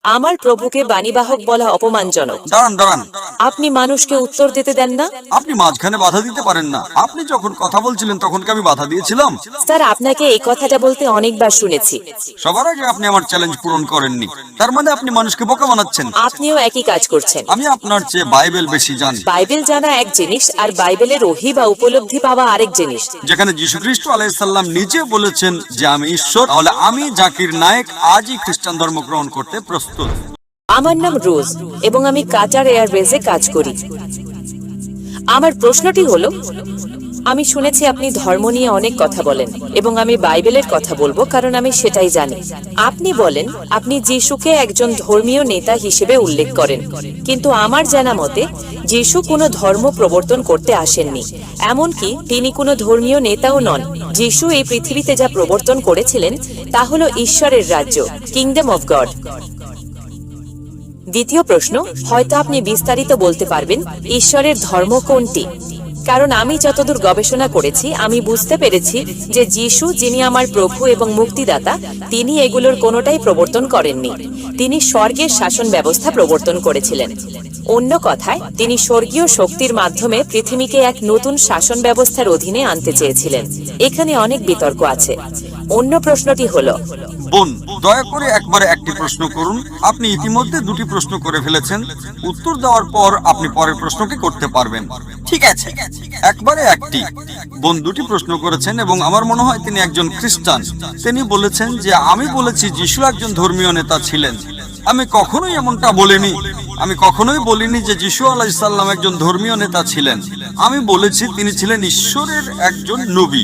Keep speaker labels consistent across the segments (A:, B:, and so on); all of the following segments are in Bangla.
A: আমার প্রভুকে বাণীবাহক বলা অপমানজনক।
B: দাঁড়ান দাঁড়ান,
A: আপনি মানুষকে উত্তর দিতে দেন না।
B: আপনি মাঝখানে বাধা দিতে পারেন না। আপনি যখন কথা বলছিলেন তখন কি আমি বাধা দিয়েছিলাম?
A: স্যার, আপনাকে এই কথাটা বলতে অনেকবার শুনেছি।
B: সবার আগে আপনি আমার চ্যালেঞ্জ পূরণ করেননি, তার মানে আপনি মানুষকে বোকা বানাচ্ছেন।
A: আপনিও একই কাজ করছেন।
B: আমি আপনার চেয়ে বাইবেল বেশি জানি।
A: বাইবেল জানা এক জিনিস, আর বাইবেলের ওহী বা উপলব্ধি পাওয়া আরেক জিনিস।
B: যেখানে যীশু খ্রিস্ট আলাইহিস সালাম নিজে বলেছেন যে আমি ঈশ্বর, তাহলে আমি জাকির নায়েক আজই খ্রিস্টান ধর্ম গ্রহণ করতে প্রস্তুত।
A: আমার নাম রোজ এবং আমি কাটার এয়ারওয়েজে কাজ করি। আমার প্রশ্নটি হলো, আমি শুনেছি আপনি ধর্ম নিয়ে অনেক কথা বলেন এবং আমি বাইবেলের কথা বলবো, কারণ আমি সেটাই জানি। আপনি বলেন আপনি যিশুকে একজন ধর্মীয় নেতা হিসেবে উল্লেখ করেন, কিন্তু আমার জানা মতে যিশু কোনো ধর্ম প্রবর্তন করতে আসেননি, এমনকি তিনি কোনো ধর্মীয় নেতাও নন। যিশু এই পৃথিবীতে যা প্রবর্তন করেছিলেন তা হলো ঈশ্বরের রাজ্য, কিংডম অফ গড। দ্বিতীয় প্রশ্ন, হয়তো আপনি বিস্তারিত বলতে পারবেন ঈশ্বরের ধর্ম কোনটি, কারণ আমি যতদূর গবেষণা করেছি আমি বুঝতে পেরেছি যে যিশু, যিনি আমার প্রভু এবং মুক্তিদাতা, তিনি এগুলোর কোনোটাই প্রবর্তন করেননি। তিনি স্বর্গের শাসন ব্যবস্থা প্রবর্তন করেছিলেন। অন্য কথায়, তিনি স্বর্গীয় শক্তির মাধ্যমে পৃথিবীকে এক নতুন শাসন ব্যবস্থার অধীনে আনতে চেয়েছিলেন। এখানে অনেক বিতর্ক আছে। অন্য প্রশ্নটি হলো,
B: বোন, দয়া করে একবারে একটি প্রশ্ন করুন। আপনি ইতিমধ্যে দুটি প্রশ্ন করে ফেলেছেন। উত্তর দেওয়ার পর আপনি পরের প্রশ্নকে করতে পারবেন। ঠিক আছে, একবারে একটি। বোন দুটি প্রশ্ন করেছেন এবং আমার মনে হয় তিনি একজন খ্রিস্টান। তিনি বলেছেন যে আমি বলেছি যিশু একজন ধর্মীয় নেতা ছিলেন। আমি কখনোই এমনটা বলিনি। আমি কখনোই বলিনি যে যিশু আলাইহিস সালাম একজন ধর্মীয় নেতা ছিলেন। আমি বলেছি তিনি ছিলেন ঈশ্বরের একজন নবী,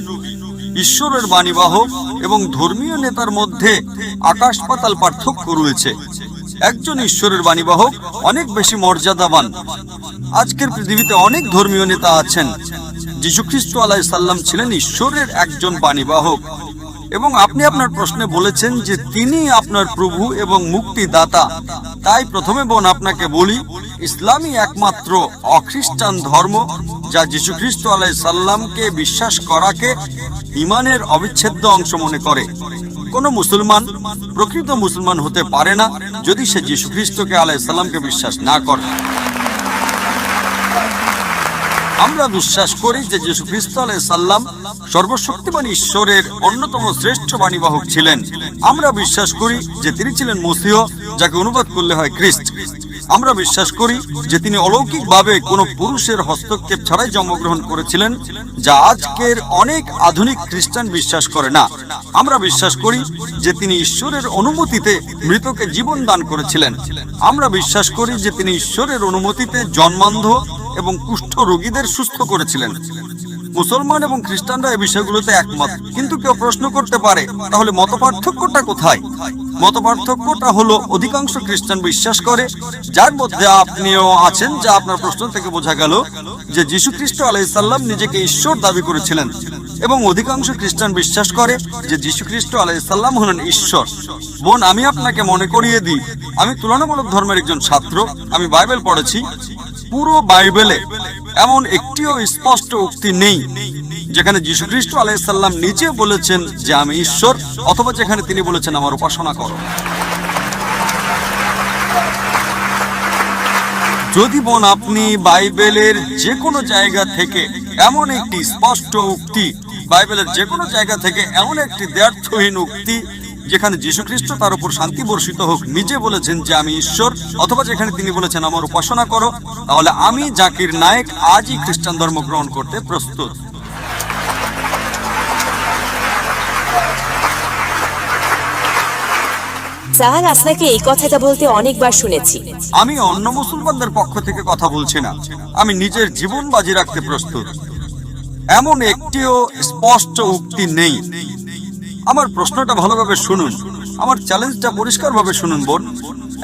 B: ঈশ্বরের বাণীবাহক, এবং ধর্মীয় নেতার মধ্যে আকাশ পাতাল পার্থক্য রয়েছে। একজন ঈশ্বরের বাণীবাহক অনেক বেশি মর্যাদাবান। আজকের পৃথিবীতে অনেক ধর্মীয় নেতা আছেন। যীশু খ্রিস্ট আলাইহিস সালাম ছিলেন ঈশ্বরের একজন বাণীবাহক, এবং আপনি আপনার প্রশ্নে বলেছেন যে তিনি আপনার প্রভু এবং মুক্তিদাতা। তাই প্রথমে বোন আপনাকে বলি, ইসলামই একমাত্র অখ্রিস্টান ধর্ম যা যীশু খ্রিস্ট আলাইহিস সালামকে বিশ্বাস করাকে ঈমানের অবিচ্ছেদ্য অংশ মনে করে। কোনো মুসলমান প্রকৃত মুসলমান হতে পারে না যদি সে যীশু খ্রিস্টকে আলাইহিস সালামকে বিশ্বাস না করে। আমরা বিশ্বাস করি যে যীশু খ্রিস্ট আলাইহিস সালাম সর্বশক্তিমান ঈশ্বরের অন্যতম শ্রেষ্ঠ বাণীবাহক ছিলেন। আমরা বিশ্বাস করি যে তিনি ছিলেন মসিহ, যাকে অনুবাদ করলে হয় খ্রিস্ট। আমরা বিশ্বাস করি যে তিনি অলৌকিকভাবে কোনো পুরুষের হস্তক্ষেপ ছাড়াই জন্মগ্রহণ করেছিলেন, যা আজকের অনেক আধুনিক খ্রিস্টান বিশ্বাস করে না। আমরা বিশ্বাস করি যে তিনি ঈশ্বরের অনুমতিতে মৃতকে জীবন দান করেছিলেন। আমরা বিশ্বাস করি যে তিনি ঈশ্বরের অনুমতিতে জন্মান্ধ এবং কুষ্ঠ রোগীদের সুস্থ করেছিলেন। মুসলমান এবং খ্রিস্টানরা এই বিষয়গুলোতে একমত। কিন্তু কেউ প্রশ্ন করতে পারে, তাহলে মতপার্থক্যটা কোথায়? মতপার্থক্যটা হলো অধিকাংশ খ্রিস্টান বিশ্বাস করে, যার মধ্যে আপনিও আছেন, যা আপনার প্রশ্ন থেকে বোঝা গেল, যে যীশু খ্রিস্ট আলাইহিস সালাম নিজেকে ঈশ্বর দাবি করেছিলেন, এবং অধিকাংশ খ্রিস্টান বিশ্বাস করে যে যীশু খ্রিস্ট আলাইহিস সালাম হলেন ঈশ্বর। বোন, আমি আপনাকে মনে করিয়ে দিই, আমি তুলনামূলক ধর্মের একজন ছাত্র। আমি বাইবেল পড়েছি। পুরো বাইবেলে এমন একটিও স্পষ্ট উক্তি নেই যেখানে যীশু খ্রিস্ট আলাইহিস সালাম নিজে বলেছেন যে আমি ঈশ্বর, অথবা যেখানে তিনি বলেছেন আমার উপাসনা করো। যদি বোন আপনি বাইবেলের যে কোনো জায়গা থেকে এমন একটি স্পষ্ট উক্তি, বাইবেলের যে কোনো জায়গা থেকে এমন একটি দ্ব্যর্থহীন উক্তি যেখানে যীশু খ্রিস্ট, তার উপর শান্তি বর্ষিত হোক, নিজে বলেছেন যে আমি ঈশ্বর, অথবা যেখানে তিনি বলেছেন আমার উপাসনা করো, তাহলে আমি জাকির নায়েক আজই খ্রিস্টান ধর্ম গ্রহণ করতে প্রস্তুত।
A: স্যার, আপনাকে এই কথাটা বলতে অনেকবার শুনেছি।
B: আমি অন্য মুসলমানদের পক্ষ থেকে কথা বলছি না। আমি নিজের জীবন বাজি রাখতে প্রস্তুত। এমন একটিও স্পষ্ট উক্তি নেই। আমার প্রশ্নটা ভালোভাবে শুনুন, আমার চ্যালেঞ্জটা পরিষ্কারভাবে শুনুন বোন।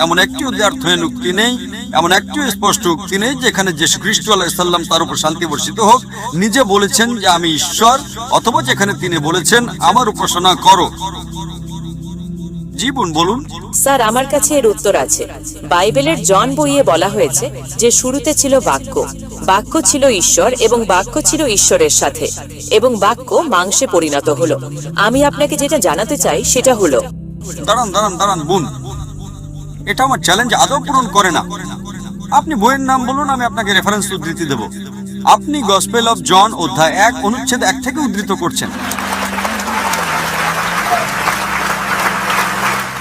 B: এমন একটিও দ্ব্যর্থহীন উক্তি নেই, এমন একটিও স্পষ্ট উক্তি নেই যেখানে যীশু খ্রিস্ট আলাইহিস সালাম, তার উপর শান্তি বর্ষিত হোক, নিজে বলেছেন যে আমি ঈশ্বর, অথবা যেখানে তিনি বলেছেন আমার উপাসনা করো। জীবন বলুন।
A: স্যার, আমার কাছে এর উত্তর আছে। বাইবেলের জন বইয়ে বলা হয়েছে যে শুরুতে ছিল বাক্য, বাক্য ছিল ঈশ্বর এবং বাক্য ছিল ঈশ্বরের সাথে, এবং বাক্য মাংসে পরিণত হলো। আমি আপনাকে যেটা জানাতে চাই সেটা হলো,
B: দাঁড়ান দাঁড়ান দাঁড়ান বোন, এটা আমার চ্যালেঞ্জ আদৌ পূরণ করে না। আপনি বইয়ের নাম বলুন, আমি আপনাকে রেফারেন্স উদ্ধৃতি দেব। আপনি গসপেল অফ জন অধ্যায় 1 অনুচ্ছেদ 1 থেকে উদ্ধৃত করছেন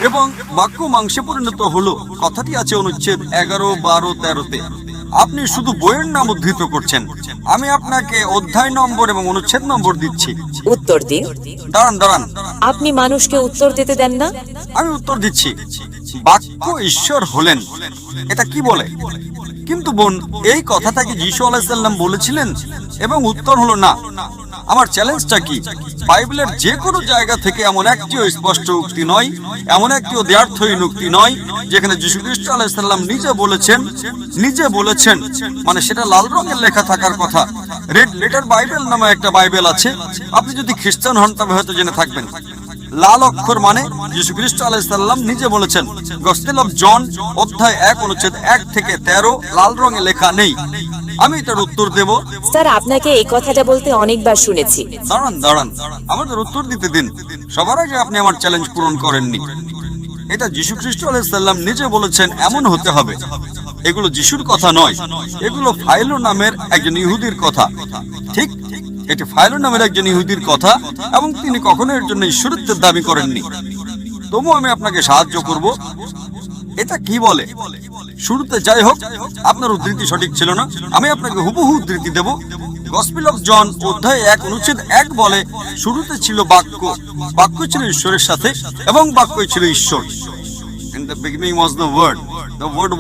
B: এবং বাক্য মাংসে পরিণত হলো কথাটি আছে অনুচ্ছেদ 11, 12, 13-তে। আপনি শুধু বইয়ের নাম উদ্ধৃত করছেন। আমি আপনাকে অধ্যায় নম্বর এবং অনুচ্ছেদ নম্বর দিচ্ছি।
A: উত্তর দিন।
B: দাঁড়ান।
A: আপনি মানুষকে উত্তর দিতে দেন না।
B: আমি উত্তর দিচ্ছি। বাক্য ঈশ্বর হলেন, এটা কি বলে? কিন্তু বোন, এই কথাটাকে যীশু আলাইহিস সালাম বলেছিলেন এবং উত্তর হলো না। আমার চ্যালেঞ্জটা কি? বাইবেলের যে কোনো জায়গা থেকে এমন একটিও স্পষ্ট উক্তি নয়, এমন একটিও দ্ব্যর্থহীন উক্তি নয় যেখানে যীশু খ্রিস্ট আলাইহিস সালাম নিজে বলেছেন, মানে সেটা লাল রঙের লেখা থাকার কথা। রেড লেটার বাইবেল নামে একটা বাইবেল আছে, আপনি যদি খ্রিস্টান হন তবে হয়তো জেনে থাকবেন। লাল অক্ষর মানে যীশু খ্রিস্ট আলাইহিস সালাম নিজে বলেছেন। গসপেল অফ জন অধ্যায় 1 অনুচ্ছেদ 1 থেকে 13 লাল রঙে লেখা নেই। আমি এটার উত্তর দেব।
A: স্যার, আপনাকে এই কথাটা বলতে অনেকবার শুনেছি।
B: দাঁড়ান, আমাদের উত্তর দিতে দিন। সবার আগে আপনি আমার চ্যালেঞ্জ পূরণ করেননি। এটা যীশু খ্রিস্ট আলাইহিস সালাম নিজে বলেছেন এমন হতে হবে। এগুলো যিশুর কথা নয়, এগুলো ফাইলো নামের একজন ইহুদির কথা। ঠিক, এটি ফাইলো নামের একজন ইহুদির কথা এবং তিনি কখনো এর জন্য ঈশ্বরত্বের দাবি করেননি। তবুও আমি আপনাকে সাহায্য করব। এটা কি বলে? শুরুতে যাই হোক, আপনার উদ্ধৃতি সঠিক ছিল না, আমি আপনাকে হুবহু উদ্ধৃতি দেব। গসপেল অফ জন অধ্যায় 1 অনুচ্ছেদ 1 বলে, শুরুতে ছিল বাক্য, বাক্য ছিল ঈশ্বরের সাথে এবং বাক্যই ছিল ঈশ্বর। In the beginning was the word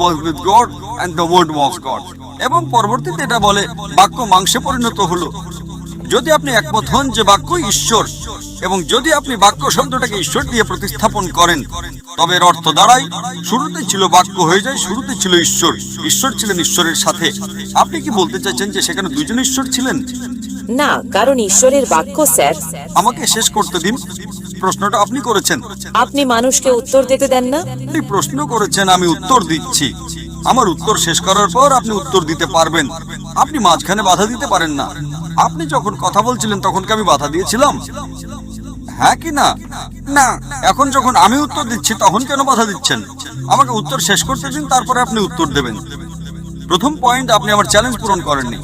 B: was with God and the word was God। এবং পরবর্তীতে এটা বলে বাক্য মাংসে পরিণত হলো। যদি আপনি একমত হন যে বাক্য ঈশ্বর এবং যদি আপনি বাক্য শব্দটাকে ঈশ্বর দিয়ে প্রতিস্থাপন করেন, তবে এর অর্থ দাঁড়ায় শুরুতে ছিল বাক্য হয়ে যায় শুরুতে ছিল ঈশ্বর, ঈশ্বর ছিলেন ঈশ্বরের সাথে। আপনি কি বলতে চাইছেন যে সেখানে দুইজন ঈশ্বর ছিলেন?
A: না, কারণ ঈশ্বরের বাক্য। স্যার,
B: আমাকে শেষ করতে দিন। প্রশ্নটা আপনি করেছেন,
A: আপনি মানুষকে উত্তর দিতে দেন না।
B: আপনি প্রশ্ন করেছেন, আমি উত্তর দিচ্ছি। আমার উত্তর শেষ করার পর আপনি উত্তর দিতে পারবেন। আপনি মাঝখানে বাধা দিতে পারেন না। আপনি যখন কথা বলছিলেন তখন কি আমি বাধা দিয়েছিলাম? হ্যাঁ কি না? না। এখন যখন আমি উত্তর দিচ্ছি তখন কেন বাধা দিচ্ছেন? আমাকে উত্তর শেষ করতে দিন, তারপরে আপনি উত্তর দেবেন। প্রথম পয়েন্ট, আপনি আমার চ্যালেঞ্জ পূরণ করেননি।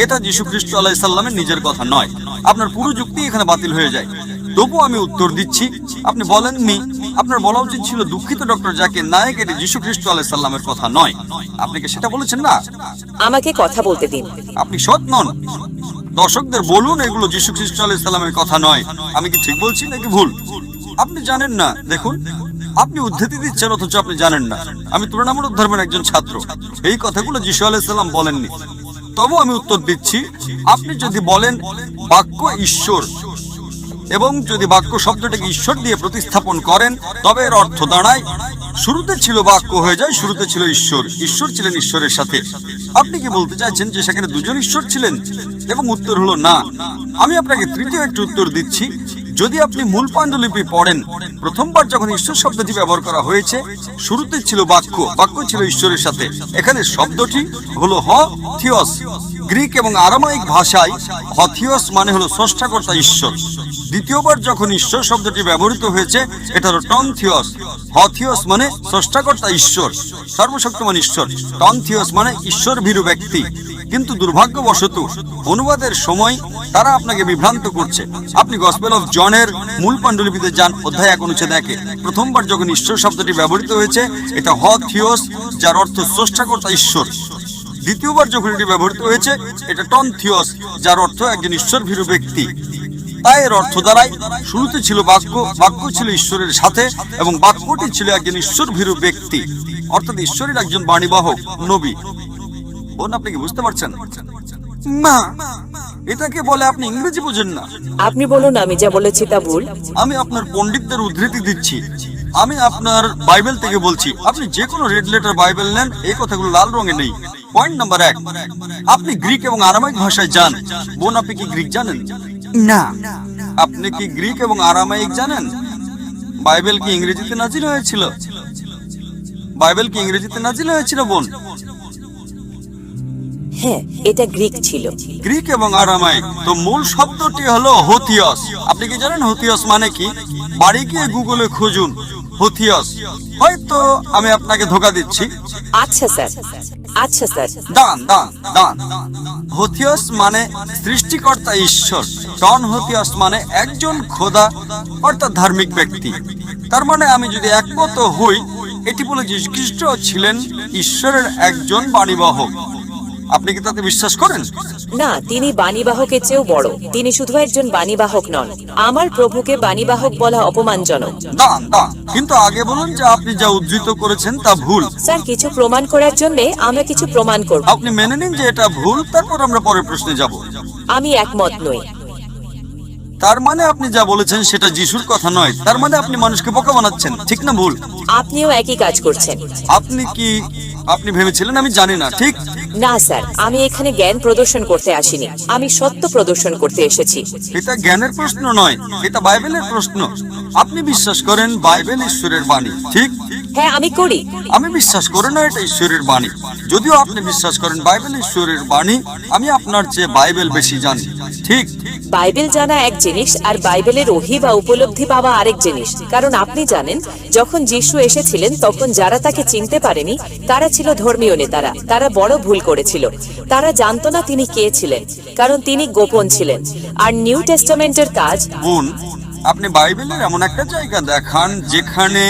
B: এটা যীশু খ্রিস্ট আলাইহিস সালামের নিজের কথা নয়। আপনার পুরো যুক্তি এখানে বাতিল হয়ে যায়। তবুও আমি উত্তর দিচ্ছি। আপনি বলেননি, আপনার বলা উচিত ছিল দুঃখিত ডক্টর জাকির নায়েক, এটি যীশু খ্রিস্ট আলাইহিস সালামের কথা নয়। আপনি কি সেটা বলেছেন না?
A: আমাকে কথা বলতে দিন।
B: আপনি সৎ নন। দর্শকদের বলুন এগুলো যীশু খ্রিস্ট আলাইহিস সালামের কথা নয়। আমি কি ঠিক বলছি নাকি ভুল? আপনি জানেন না। দেখুন, আপনি উদ্ধৃতি দিচ্ছেন অথচ আপনি জানেন না। আমি তুলনামূলক ধর্মের একজন ছাত্র। এই কথাগুলো যীশু আলাইহিস সালাম বলেননি। তবু আমি উত্তর দিচ্ছি। আপনি যদি বলেন বাক্য ঈশ্বর এবং যদি বাক্য শব্দটাকে ঈশ্বর দিয়ে প্রতিস্থাপন করেন, তবে এর অর্থ দাঁড়ায় শুরুতে ছিল বাক্য হয়ে যায় শুরুতে ছিল ঈশ্বর, ঈশ্বর ছিলেন ঈশ্বরের সাথে। আপনি কি বলতে চাইছেন যে সেখানে দুজন ঈশ্বর ছিলেন? এবং উত্তর হলো না। আমি আপনাকে তৃতীয় একটি উত্তর দিচ্ছি। যদি আপনি মূল পাণ্ডুলিপি পড়েন, প্রথমবার যখন ঈশ্বর শব্দটি ব্যবহার করা হয়েছে, শুরুতে ছিল বাক্য, বাক্য ছিল ঈশ্বরের সাথে। এখানে শব্দটি হলো থিওস। গ্রিক এবং আরামাইক ভাষায় থিওস মানে হলো স্রষ্টাকর্তা ঈশ্বর। দ্বিতীয়বার যখন ঈশ্বর শব্দটি ব্যবহৃত হয়েছে, এটা হলো টন থিওস। থিওস মানে স্রষ্টাকর্তা ঈশ্বর, সর্বশক্তিমান ঈশ্বর। টন থিওস মানে ঈশ্বর ভীরু ব্যক্তি। কিন্তু দুর্ভাগ্যবশত অনুবাদের সময় তারা আপনাকে বিভ্রান্ত করছে। আপনি গসপেল অফ জনের মূল পাণ্ডুলিপিতে যান, অধ্যায় 1 অনুচ্ছেদ 1। প্রথমবার যখন ঈশ্বর শব্দটি ব্যবহৃত হয়েছে, এটা থিওস, যার অর্থ স্রষ্টাকর্তা ঈশ্বর। দ্বিতীয়বার যখন এটি ব্যবহৃত হয়েছে, এটা টন থিওস, যার অর্থ একজন ঈশ্বর ভীরু ব্যক্তি। তাই এর অর্থ দাঁড়ায় শুরুতে ছিল বাক্য, বাক্য ছিল ঈশ্বরের সাথে এবং বাক্যটি ছিল একজন ঈশ্বর ভীরু ব্যক্তি, অর্থাৎ ঈশ্বরের একজন বাণীবাহক, নবী। বোন, আপনি কি বুঝতে পারছেন? না, এটাকে বলে আপনি ইংরেজি বোঝেন না।
A: আপনি বলুন, আমি যা বলেছি তা ভুল।
B: আমি আপনার পণ্ডিতদের উদ্ধৃতি দিচ্ছি। আমি আপনার বাইবেল থেকে বলছি। আপনি যে কোনো রেড লেটার বাইবেল নেন, এই কথাগুলো লাল রঙে নেই। পয়েন্ট নাম্বার 1, আপনি গ্রিক এবং আরামাইক ভাষায় যান। বোন, আপনি কি গ্রিক জানেন? না। আপনি কি গ্রিক এবং আরামাইক জানেন? বাইবেল কি ইংরেজিতে নাজিল হয়েছিল? বাইবেল কি ইংরেজিতে নাজিল হয়েছিল বোন?
A: হ্যাঁ, এটা গ্রিক ছিল।
B: গ্রিক এবং আরামাইক, তো মূল শব্দটি হলো হোথিয়স। আপনি কি জানেন হোথিয়স মানে কি? বাড়ি গিয়ে গুগলে খুঁজুন হোথিয়স। হয়তো আমি আপনাকে ধোকা দিচ্ছি।
A: আচ্ছা স্যার, আচ্ছা স্যার।
B: দান দান দান হোথিয়স মানে সৃষ্টিকর্তা ঈশ্বর। ডন হোথিয়স মানে একজন খোদা অর্থাৎ ধার্মিক ব্যক্তি। তার মানে আমি যদি একমত হই, এটি বলে যীশু খ্রিস্ট ছিলেন ঈশ্বরের একজন বাণীবাহক। আপনি কি তাতে বিশ্বাস করেন?
A: না, তিনি বাণীবাহকের চেয়েও বড়। তিনি শুধু একজন বাণীবাহক নন। আমার প্রভুকে বাণীবাহক বলা অপমানজনক।
B: দান দান কিন্তু আগে বলুন যে আপনি যা উদ্ধৃত করেছেন তা ভুল।
A: স্যার, কিছু প্রমাণ করার জন্য আমরা কিছু প্রমাণ করব।
B: আপনি মেনে নিন যে এটা ভুল, তারপর আমরা পরের প্রশ্নে যাব।
A: আমি একমত নই।
B: তার মানে আপনি যা বলেছেন সেটা যিশুর কথা নয়। তার মানে আপনি মানুষকে বোকা বানাচ্ছেন, ঠিক না ভুল?
A: আপনিও একই কাজ করছেন।
B: আপনি ভেবেছিলেন আমি জানি না, ঠিক?
A: না স্যার, আমি এখানে জ্ঞান প্রদর্শন করতে আসিনি, আমি সত্য প্রদর্শন করতে এসেছি।
B: এটা জ্ঞানের প্রশ্ন নয়, এটা বাইবেলের প্রশ্ন। আপনি বিশ্বাস করেন বাইবেল ঈশ্বরের বাণী, ঠিক?
A: হ্যাঁ, আমি করি।
B: আমি বিশ্বাস করি না এটা ঈশ্বরের বাণী। যদিও আপনি বিশ্বাস করেন বাইবেল ঈশ্বরের বাণী, আমি আপনার চেয়ে বাইবেল বেশি জানি, ঠিক?
A: বাইবেল জানা এক জিনিস আর বাইবেলের ওহী বা উপলব্ধি পাওয়া আরেক জিনিস। কারণ আপনি জানেন, যখন যিশু এসেছিলেন তখন যারা তাকে চিনতে পারেনি তারা ছিল ধর্মীয় নেতারা। তারা বড় ভুল করেছিল। তারা জানতো না তিনি কে ছিলেন, কারণ তিনি গোপন ছিলেন। আর নিউ টেস্টামেন্টের কাজ।
B: বোন, আপনি বাইবেলের এমন একটা জায়গা দেখান যেখানে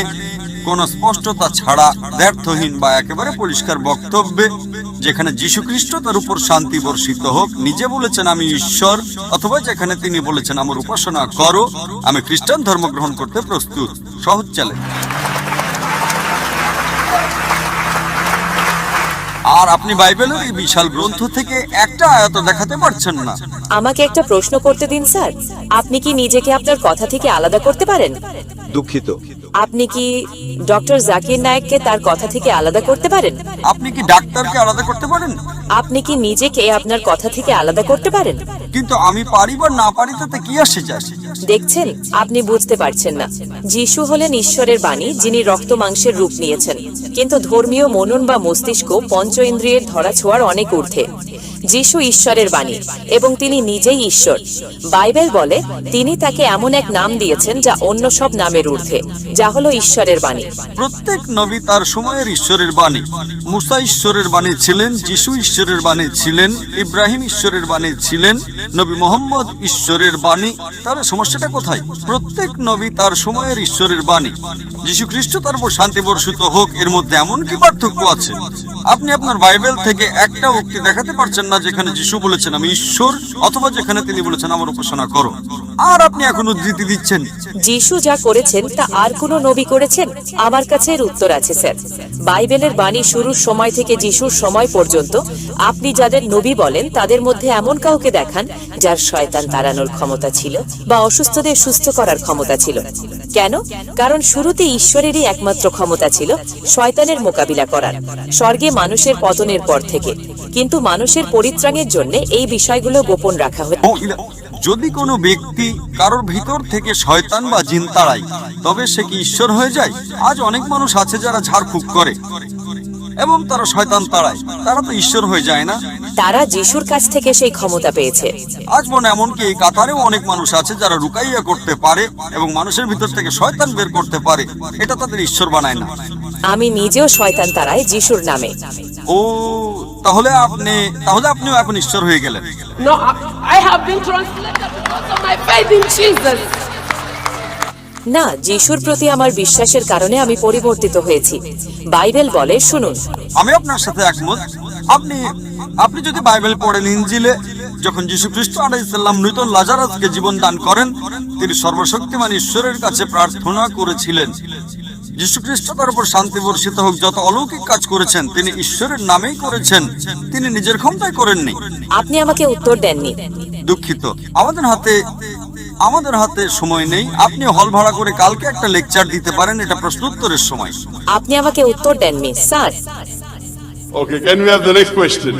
B: কোন স্পষ্টতা ছাড়া, ব্যর্থহীন বা একেবারে পরিষ্কার বক্তব্যে, যেখানে যীশু খ্রিস্ট তার উপর শান্তি বর্ষিত হোক নিজে বলেছেন আমি ঈশ্বর, অথবা যেখানে তিনি বলেছেন আমার উপাসনা করো, আমি খ্রিস্টান ধর্ম গ্রহণ করতে প্রস্তুত। সহজ চ্যালেঞ্জ। আর আপনি বাইবেলের এই বিশাল গ্রন্থ থেকে একটা আয়াত দেখাতে পারছেন না।
A: আমাকে একটা প্রশ্ন করতে দিন স্যার। আপনি কি নিজেকে আপনার কথা থেকে আলাদা করতে পারেন?
C: দুঃখিত।
A: আপনি কি ডক্টর জাকির নায়েককে তার কথা থেকে আলাদা করতে পারেন?
B: আপনি কি ডাক্তারকে আলাদা করতে পারেন?
A: আপনি কি নিজেকে আপনার কথা থেকে আলাদা করতে পারেন?
B: কিন্তু আমি পারি বা না পারি তাতে কি আসে যায়?
A: দেখছেন, আপনি বুঝতে পারছেন না। যিশু হলেন ঈশ্বরের বাণী, যিনি রক্ত মাংসের রূপ নিয়েছেন। কিন্তু ধর্মীয় মনন বা মস্তিষ্ক পঞ্চ ইন্দ্রিয়ের ধরা ছোঁয়ার অনেক ঊর্ধ্বে। যিশু ঈশ্বরের বাণী এবং তিনি নিজেই ঈশ্বর। বাইবেল বলে তিনি তাকে এমন এক নাম দিয়েছেন যা অন্য সব নামের ঊর্ধ্বে, যা হলো ঈশ্বরের বাণী।
B: প্রত্যেক নবী তার সময়ের ঈশ্বরের বাণী। মুসা ঈশ্বরের বাণী ছিলেন, যিশু ঈশ্বরের বাণী ছিলেন, ইব্রাহিম ঈশ্বরের বাণী ছিলেন, নবী মোহাম্মদ ঈশ্বরের বাণী। তাহলে সমস্যাটা কোথায়? প্রত্যেক নবী তার সময়ের ঈশ্বরের বাণী। যিশু খ্রিস্ট তার উপর শান্তি বর্ষিত হোক, এর মধ্যে এমন কি পার্থক্য আছে? আপনি আপনার বাইবেল থেকে একটা উক্তি দেখাতে পারছেন না যেখানে যিশু বলেছেন আমি ঈশ্বর, অথবা যেখানে তিনি বলেছেন আমার উপাসনা করো। আর আপনি এখন উদ্ধৃতি দিচ্ছেন।
A: যিশু যা করেছেন তা আর কোনো নবী করেছেন? আমার কাছে এর উত্তর আছে স্যার। বাইবেলের বাণী শুরুর সময় থেকে যিশুর সময় পর্যন্ত আপনি যাদের নবী বলেন তাদের মধ্যে এমন কাউকে দেখান যার শয়তান তাড়ানোর ক্ষমতা ছিল বা অসুস্থদের সুস্থ করার ক্ষমতা ছিল। কেন? কারণ শুরুতে ঈশ্বরেরই একমাত্র ক্ষমতা ছিল শয়তানের মোকাবিলা করার, স্বর্গে মানুষের পতনের পর থেকে। কিন্তু মানুষের পরিত্রাণের জন্য এই বিষয়গুলো গোপন রাখা হয়।
B: যদি কোনো ব্যক্তি কারোর ভিতর থেকে শয়তান বা জিন তাড়ায়, তবে সে কি ঈশ্বর হয়ে যায়? আজ অনেক মানুষ আছে যারা ঝাড়ফুঁক করে এবং তারা শয়তান তাড়ায়, তারা তো ঈশ্বর হয়ে যায় না।
A: তারা যিশুর কাছ থেকে সেই ক্ষমতা পেয়েছে।
B: আজ মনে এমনকি এই কাতারেও অনেক মানুষ আছে যারা রুকাইয়া করতে পারে এবং মানুষের ভিতর থেকে শয়তান বের করতে পারে। এটা তাদের ঈশ্বর বানায় না।
A: আমি নিজেও শয়তান তাড়াই যিশুর নামে।
B: ও, তাহলে আপনিও এখন ঈশ্বর হয়ে গেলেন।
D: No, I have been translated because of my faith in Jesus.
A: না, যিশুর প্রতি আমার বিশ্বাসের কারণে আমি পরিবর্তিত হয়েছি। বাইবেল বলে, শুনুন।
B: আমি আপনার সাথে একমত। আপনি যদি বাইবেল পড়েন, ইনজিলে যখন যীশু খ্রিস্ট আলাইহিস সালাম মৃত লাজারাসকে জীবন দান করেন, তিনি সর্বশক্তিমান ঈশ্বরের কাছে প্রার্থনা করেছিলেন। যীশু খ্রিস্ট তার উপর শান্তি বর্ষিত হোক যত অলৌকিক কাজ করেছেন তিনি ঈশ্বরের নামেই করেছেন, তিনি নিজের ক্ষমতায় করেননি।
A: আপনি আমাকে উত্তর দেননি।
B: দুঃখিত, আমাদের হাতে সময় নেই। আপনি হল ভাড়া করে কালকে একটা লেকচার দিতে পারেন, এটা প্রশ্নোত্তরের সময়।
A: আপনি আমাকে উত্তর দেননি sir.
C: Okay, can we have the next question?